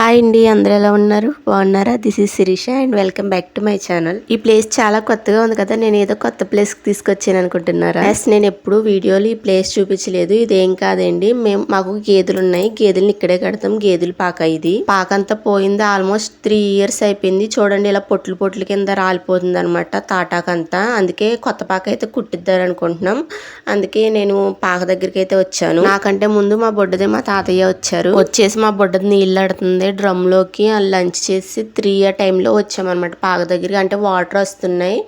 Hi అండి, అందరూ ఎలా ఉన్నారు? బాగున్నారా? This is Shirisha and welcome back to my channel. ఈ ప్లేస్ చాలా కొత్తగా ఉంది కదా, నేను ఏదో కొత్త ప్లేస్కి తీసుకొచ్చాను అనుకుంటున్నారా? నేను ఎప్పుడు వీడియోలో ఈ ప్లేస్ చూపించలేదు. ఇదేం కాదండి, మాకు గేదెలు ఉన్నాయి, గేదెలను ఇక్కడే కడతాం. గేదెలు పాక, ఇది పాక అంతా పోయింది. ఆల్మోస్ట్ 3 years అయిపోయింది. చూడండి, ఇలా పొట్లు పొట్లు కింద రాలిపోతుంది అనమాట తాటాకంతా. అందుకే కొత్త పాక అయితే కుట్టిద్దారు అనుకుంటున్నాం. అందుకే నేను పాక దగ్గరికి అయితే వచ్చాను. నాకంటే ముందు మా బొడ్డదే మా తాతయ్య వచ్చారు. వచ్చేసి మా బొడ్డది నీళ్ళు ఆడుతుంది డ్రమ్ లోకి. లంచ్ చేసి 3 ఆ టైంలో వచ్చామన్నమాట పాక దగ్గరికి. అంటే వాటర్ వస్తున్నాయి,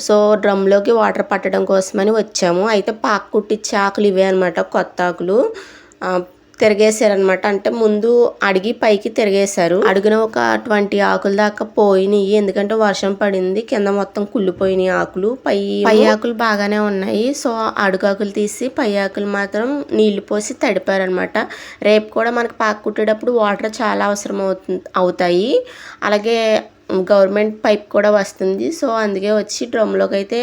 సో డ్రమ్ లోకి వాటర్ పట్టడం కోసమని వచ్చాము. అయితే పాక కుట్టించే ఆకులు ఇవే అనమాట, కొత్త ఆకులు తిరిగేశారనమాట. అంటే ముందు అడిగి పైకి తిరిగేశారు. అడుగున ఒక 20 ఆకుల దాకా పోయినాయి, ఎందుకంటే వర్షం పడింది, కింద మొత్తం కుళ్ళిపోయినాయి ఆకులు. పై ఆకులు బాగానే ఉన్నాయి. సో అడుగాకులు తీసి పై ఆకులు మాత్రం నీళ్లు పోసి తడిపారనమాట. రేపు కూడా మనకి పాక కుట్టేటప్పుడు వాటర్ చాలా అవసరం అవుతాయి. అలాగే గవర్నమెంట్ పైప్ కూడా వస్తుంది. సో అందుకే వచ్చి డ్రమ్లోకి అయితే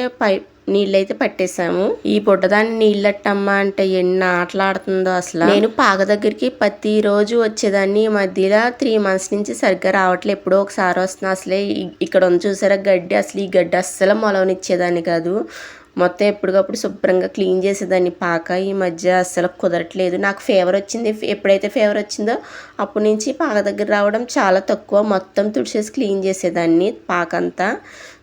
నీళ్ళైతే పట్టేశాము. ఈ బుడ్డదాన్ని నీళ్ళట్టమ్మా అంటే ఎన్ని ఆటలాడుతుందో అసలు. నేను పాక దగ్గరికి ప్రతి రోజు వచ్చేదాన్ని. ఈ మధ్యలో 3 months నుంచి సరిగ్గా రావట్లేదు, ఎప్పుడో ఒకసారి వస్తున్నా. అసలే ఇక్కడ ఉంది చూసారా గడ్డి, అసలు ఈ గడ్డి అస్సలు మొలవనిచ్చేదాన్ని కాదు. మొత్తం ఎప్పటికప్పుడు శుభ్రంగా క్లీన్ చేసేదాన్ని పాక. ఈ మధ్య అస్సలు కుదరట్లేదు. నాకు ఫీవర్ వచ్చింది. ఎప్పుడైతే ఫీవర్ వచ్చిందో అప్పటి నుంచి పాక దగ్గర రావడం చాలా తక్కువ. మొత్తం తుడిచేసి క్లీన్ చేసేదాన్ని పాక అంతా.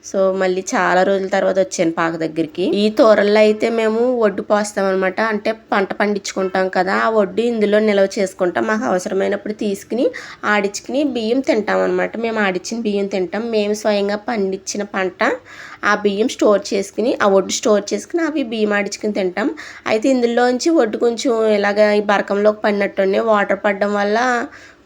సో మళ్ళీ చాలా రోజుల తర్వాత వచ్చాను పాక దగ్గరికి. ఈ తోరల్లో అయితే మేము ఒడ్డు పోస్తాం అనమాట. అంటే పంట పండించుకుంటాం కదా, ఆ ఒడ్డు ఇందులో నిల్వ చేసుకుంటాం. మాకు అవసరమైనప్పుడు తీసుకుని ఆడించుకుని బియ్యం తింటాం అనమాట. మేము ఆడించిన బియ్యం తింటాం. మేము స్వయంగా పండించిన పంట ఆ బియ్యం స్టోర్ చేసుకుని, ఆ ఒడ్డు స్టోర్ చేసుకుని అవి బియ్యం ఆడించుకుని తింటాం. అయితే ఇందులోంచి ఒడ్డు కొంచెం ఇలాగ ఈ బరకంలోకి పడినట్టునే వాటర్ పడడం వల్ల,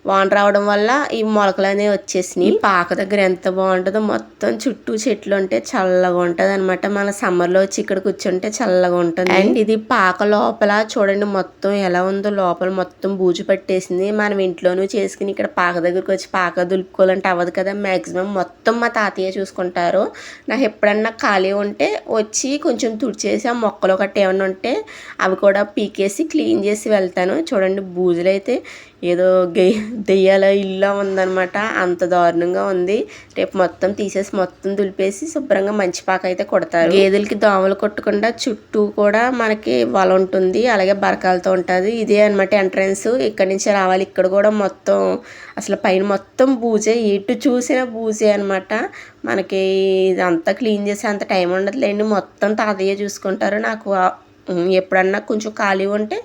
వాన రావడం వల్ల ఈ మొలకలు అనేవి వచ్చేసినాయి. పాక దగ్గర ఎంత బాగుంటుందో, మొత్తం చుట్టూ చెట్లు ఉంటే చల్లగా ఉంటుంది అనమాట. మన సమ్మర్లో వచ్చి ఇక్కడ కూర్చుంటే చల్లగా ఉంటుంది. అండ్ ఇది పాక లోపల చూడండి మొత్తం ఎలా ఉందో, లోపల మొత్తం బూజు పట్టేసింది. మనం ఇంట్లోనూ చేసుకుని ఇక్కడ పాక దగ్గరకు వచ్చి పాక దులుపుకోవాలంటే అవ్వదు కదా. మ్యాక్సిమం మొత్తం మా తాతయ్య చూసుకుంటారు. నాకు ఎప్పుడన్నా ఖాళీ ఉంటే వచ్చి కొంచెం తుడిచేసి ఆ మొక్కలు ఒకటి ఏమన్నా ఉంటే అవి కూడా పీకేసి క్లీన్ చేసి వెళ్తాను. చూడండి బూజులు అయితే ఏదో దెయ్యాల ఇల్లు ఉందనమాట, అంత దారుణంగా ఉంది. రేపు మొత్తం తీసేసి మొత్తం దులిపేసి శుభ్రంగా మంచి పాక అయితే కొడతారు. గేదెలకి దోమలు కొట్టకుండా చుట్టూ కూడా మనకి వల ఉంటుంది, అలాగే బరకాలతో ఉంటుంది. ఇదే అనమాట ఎంట్రన్స్. ఇక్కడి నుంచి రావాలి. ఇక్కడ కూడా మొత్తం అసలు పైన మొత్తం బూజే, ఎటు చూసిన బూజే అనమాట. మనకి ఇదంతా క్లీన్ చేసే అంత టైం ఉండదులేండి, మొత్తం తాతయ్య చూసుకుంటారు. నాకు ఎప్పుడన్నా కొంచెం ఖాళీ ఉంటే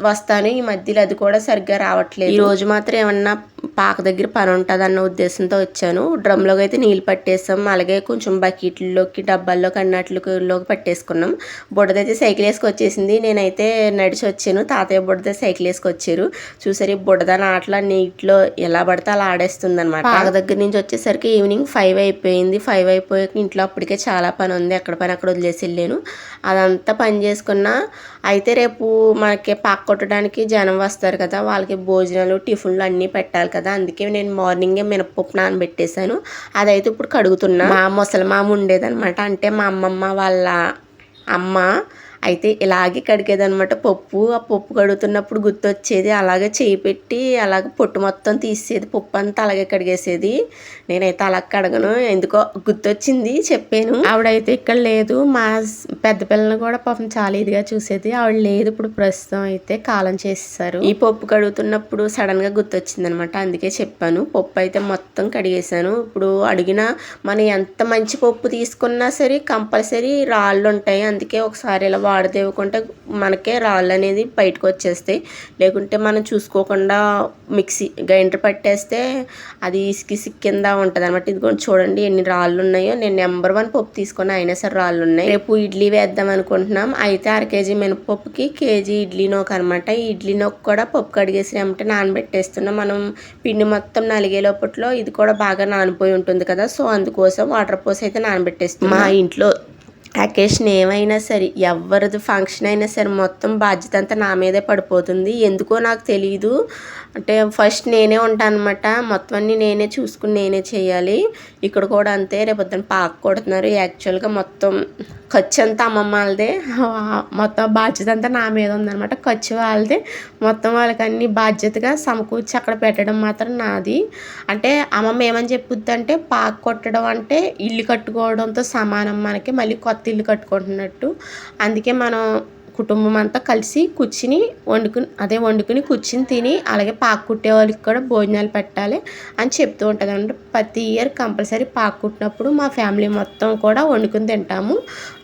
వస్తాను. ఈ మధ్యలో అది కూడా సరిగ్గా రావట్లేదు. ఈ రోజు మాత్రం ఏమన్నా పాక దగ్గర పని ఉంటుంది అన్న ఉద్దేశంతో వచ్చాను. డ్రమ్లోకి అయితే నీళ్ళు పట్టేసాం, అలాగే కొంచెం బకెట్లలోకి డబ్బాల్లోకి అన్నట్లోకి పట్టేసుకున్నాం. బుడ్డదైతే సైకిల్ వేసుకొచ్చేసింది, నేనైతే నడిచి వచ్చాను. తాతయ్య బుడ్డదే సైకిల్ వేసుకొచ్చారు. చూసారు ఈ బుడ్డదాని ఆటల నీటిలో ఎలా పడితే అలా ఆడేస్తుంది అనమాట. పాక దగ్గర నుంచి వచ్చేసరికి ఈవినింగ్ 5 అయిపోయింది. 5 అయిపోయాక ఇంట్లో అప్పటికే చాలా పని ఉంది, ఎక్కడ పని అక్కడ వదిలేసి వెళ్ళాను. అదంతా పని చేసుకున్నా. అయితే రేపు మనకి పాక కొట్టడానికి జనం వస్తారు కదా, వాళ్ళకి భోజనాలు టిఫిన్లు అన్నీ పెట్టాలి కదా. అందుకే నేను మార్నింగే మినపప్పు నానబెట్టేశాను. అదైతే ఇప్పుడు కడుగుతున్నా. మా ముసలిమామ ఉండేదనమాట, అంటే మా అమ్మమ్మ వాళ్ళ అమ్మ అయితే ఇలాగే కడిగేదనమాట పప్పు. ఆ పప్పు కడుగుతున్నప్పుడు గుర్తొచ్చేది, అలాగే చేయి పెట్టి అలాగే పొట్టు మొత్తం తీసేది, పప్పు అంతా అలాగే కడిగేసేది. నేనైతే అలా కడగను, ఎందుకో గుర్తొచ్చింది చెప్పాను. ఆవిడైతే ఇక్కడ లేదు. మా పెద్ద పిల్లలు కూడా పాపం చాలా ఇదిగా చూసేది, ఆవిడ లేదు ఇప్పుడు ప్రస్తుతం. అయితే కాలం చేసేసారు. ఈ పప్పు కడుగుతున్నప్పుడు సడన్ గా గుర్తొచ్చింది అనమాట, అందుకే చెప్పాను. పప్పు అయితే మొత్తం కడిగేశాను. ఇప్పుడు అడిగిన మనం ఎంత మంచి పప్పు తీసుకున్నా సరే కంపల్సరీ రాళ్ళు ఉంటాయి. అందుకే ఒకసారి ఇలా వాడదేవుకుంటే మనకే రాళ్ళు అనేది బయటకు వచ్చేస్తాయి. లేకుంటే మనం చూసుకోకుండా మిక్సీ గ్రైండర్ పట్టేస్తే అది ఇసుక కింద ఉంటుంది అనమాట. ఇది కూడా చూడండి ఎన్ని రాళ్ళు ఉన్నాయో. నేను నెంబర్ 1 పప్పు తీసుకున్నా, అయినా సరే రాళ్ళు ఉన్నాయి. రేపు ఇడ్లీ వేద్దాం అనుకుంటున్నాం. అయితే 1/2 kg మినపప్పుకి 1 kg ఇడ్లీ నూక అనమాట. ఈ ఇడ్లీ నూక కూడా పప్పు కడిగేసి ఏమంటే నానబెట్టేస్తున్నాం. మనం పిండి మొత్తం నలిగే లోపట్లో ఇది కూడా బాగా నానిపోయి ఉంటుంది కదా, సో అందుకోసం వాటర్ పోసి అయితే నానబెట్టేస్తున్నాం. మా ఇంట్లో అకేషన్ ఏమైనా సరే, ఎవరిది ఫంక్షన్ అయినా సరే మొత్తం బాధ్యత అంతా నా మీదే పడిపోతుంది. ఎందుకో నాకు తెలియదు, అంటే ఫస్ట్ నేనే ఉంటాను అనమాట. మొత్తం అన్నీ నేనే చూసుకుని నేనే చేయాలి. ఇక్కడ కూడా అంతే. రేపొద్దున పాకు కొడుతున్నారు. యాక్చువల్గా మొత్తం ఖర్చు అంతా అమ్మమ్మ వాళ్ళదే, మొత్తం బాధ్యత అంతా నా మీద ఉందనమాట. ఖర్చు వాళ్ళదే, మొత్తం వాళ్ళకి అన్ని బాధ్యతగా సమకూర్చి అక్కడ పెట్టడం మాత్రం నాది. అంటే అమ్మమ్మ ఏమని చెప్పుద్ది అంటే, పాకు కొట్టడం అంటే ఇల్లు కట్టుకోవడంతో సమానం మనకి, మళ్ళీ కొత్త ఇల్లు కట్టుకుంటున్నట్టు. అందుకే మనం కుటుంబం అంతా కలిసి కూర్చుని వండుకుని కూర్చుని తిని, అలాగే పాకు కుట్టే వాళ్ళకి కూడా భోజనాలు పెట్టాలి అని చెప్తూ ఉంటుంది అంటే ప్రతి ఇయర్ కంపల్సరీ పాకు కుట్టినప్పుడు మా ఫ్యామిలీ మొత్తం కూడా వండుకుని తింటాము.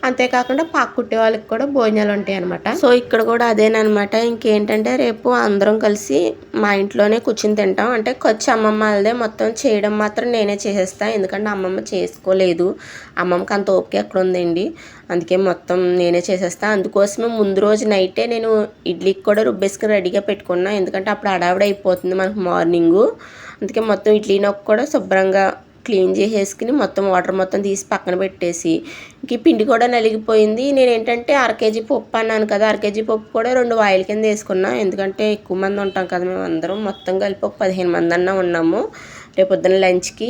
అంతేకాకుండా పాకు కుట్టే వాళ్ళకి కూడా భోజనాలు ఉంటాయి అనమాట. సో ఇక్కడ కూడా అదేనమాట. ఇంకేంటంటే రేపు అందరం కలిసి మా ఇంట్లోనే కూర్చుని తింటాం. అంటే ఖర్చు అమ్మమ్మ వాళ్ళదే, మొత్తం చేయడం మాత్రం నేనే చేసేస్తాను. ఎందుకంటే అమ్మమ్మ చేసుకోలేదు, అమ్మమ్మకి అంత ఓపిక ఎక్కడ ఉందండి. అందుకే మొత్తం నేనే చేసేస్తాను. అందుకోసమే ముందు రోజు నైటే నేను ఇడ్లీకి కూడా రుబ్బేసుకుని రెడీగా పెట్టుకున్నాను. ఎందుకంటే అప్పుడు హడావిడి అయిపోతుంది మనకు మార్నింగు. అందుకే మొత్తం ఇడ్లీ నొక్క కూడా శుభ్రంగా క్లీన్ చేసేసుకుని మొత్తం వాటర్ మొత్తం తీసి పక్కన పెట్టేసి, ఇంక పిండి కూడా నలిగిపోయింది. నేను ఏంటంటే 1/2 కేజీ పప్పు అన్నాను కదా, 1/2 కేజీ పప్పు కూడా 2 వాయిల కింద వేసుకున్నాను. ఎందుకంటే ఎక్కువ మంది ఉంటాం కదా మేము అందరం, మొత్తం కలిపి ఒక 15 మంది అన్నా ఉన్నాము. రేపొద్దున లంచ్కి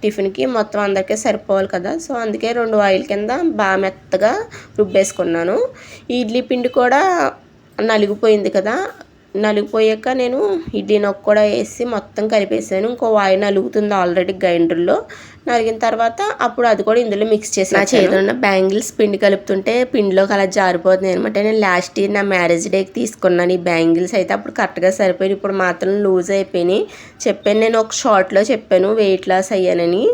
టిఫిన్కి మొత్తం అందరికీ సరిపోవాలి కదా. సో అందుకే 2 వాయిల కింద బాగా మెత్తగా రుబ్బేసుకున్నాను. ఈ ఇడ్లీ పిండి కూడా నలిగిపోయింది కదా, నలిగిపోయాక నేను ఇడ్లీ నొక్క కూడా వేసి మొత్తం కలిపేసాను. ఇంకో వాయి నలుగుతుంది ఆల్రెడీ గ్రైండర్లో. నలిగిన తర్వాత అప్పుడు అది కూడా ఇందులో మిక్స్ చేసి, నా చేతిలో ఉన్న బ్యాంగిల్స్ పిండి కలుపుతుంటే పిండిలోకి అలా జారిపోతుంది అనమాట. నేను లాస్ట్ ఇయర్ నా మ్యారేజ్ డేకి తీసుకున్నాను ఈ బ్యాంగిల్స్. అయితే అప్పుడు కరెక్ట్గా సరిపోయి, ఇప్పుడు మాత్రం లూజ్ అయిపోయినాయి. చెప్పాను నేను ఒక షార్ట్లో చెప్పాను వెయిట్ లాస్ అయ్యానని.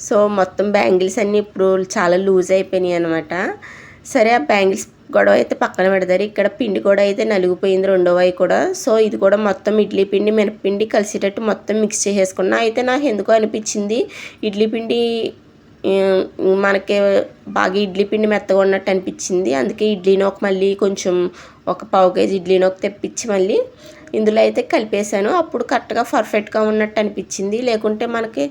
సో మొత్తం బ్యాంగిల్స్ అన్నీ ఇప్పుడు చాలా లూజ్ అయిపోయినాయి అనమాట. సరే ఆ బ్యాంగిల్స్ గొడవ అయితే పక్కన పెడతారు. ఇక్కడ పిండి కూడా అయితే నలిగిపోయింది రెండో వాయి కూడా. సో ఇది కూడా మొత్తం ఇడ్లీ పిండి మినపపిండి కలిసేటట్టు మొత్తం మిక్స్ చేసేసుకున్నా. అయితే నాకు ఎందుకో అనిపించింది ఇడ్లీ పిండి మనకి బాగా ఇడ్లీ పిండి మెత్తగా ఉన్నట్టు అనిపించింది. అందుకే ఇడ్లీ నొక్క మళ్ళీ కొంచెం ఒక 1/4 కేజీ ఇడ్లీ నొక్క తెప్పించి మళ్ళీ ఇందులో అయితే కలిపేసాను. అప్పుడు కరెక్ట్గా పర్ఫెక్ట్గా ఉన్నట్టు అనిపించింది. లేకుంటే మనకి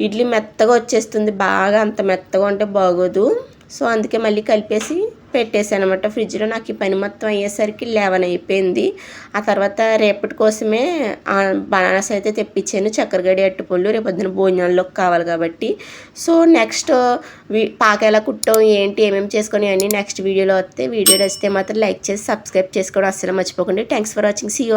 ఇడ్లీ మెత్తగా వచ్చేస్తుంది, బాగా అంత మెత్తగా ఉంటే బాగోదు. సో అందుకే మళ్ళీ కలిపేసి పెట్టేసాను అనమాట ఫ్రిడ్జ్లో. నాకు ఈ పని మొత్తం అయ్యేసరికి 11 అయిపోయింది. ఆ తర్వాత రేపటి కోసమే బనానాస్ అయితే తెప్పించాను, చక్కెరగడి అరటిపళ్ళు, రేపొద్దున భోజనాల్లోకి కావాలి కాబట్టి. సో నెక్స్ట్ పాక ఎలా కుట్టాం ఏంటి ఏమేమి చేసుకొని అన్నీ నెక్స్ట్ వీడియోలో వస్తే, వీడియో నచ్చితే మాత్రం లైక్ చేసి సబ్స్క్రైబ్ చేసుకోవడం అస్సలు మర్చిపోకండి. Thanks for watching. See you.